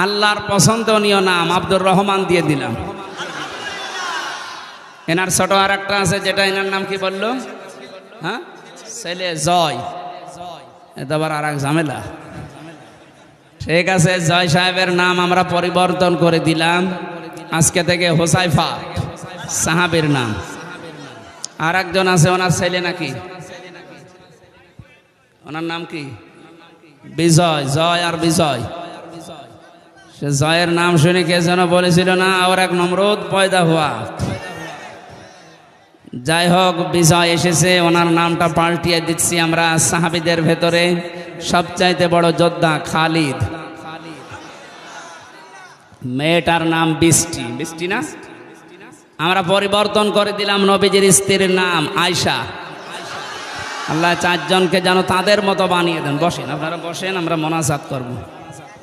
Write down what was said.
আল্লাহর পছন্দনীয় নাম আব্দুর রহমান দিয়ে দিলাম। এনার ছোট আর একটা আছে, যেটা এনার নাম কি বললো? হ্যাঁ, ছেলে জয়। এটা আবার আর এক ঝামেলা। ঠিক আছে, জয় সাহেবের নাম আমরা পরিবর্তন করে দিলাম, আজকে থেকে হোসাইফা সাহাবীর নাম। আর একজন আছে, ওনার ছেলে নাকি, ওনার নাম কি? বিজয়। জয় আর বিজয়। সে জয়ের নাম শুনে কে যেন বলেছিল না, আর এক নমরুদ পয়দা হওয়া। যাই হোক, বিজয় এসেছে, ওনার নামটা পাল্টিয়ে দিচ্ছি আমরা। সাহাবীদের ভেতরে সবচাইতে বড় যোদ্ধা খালিদ। মেয়েটার নাম বৃষ্টি। বৃষ্টি না, আমরা পরিবর্তন করে দিলাম নবীজির স্ত্রীর নাম আয়েশা। আল্লাহ চারজনকে যেন তাদের মতো বানিয়ে দেন। বসেন, আপনারা বসেন, আমরা মোনাজাত করব।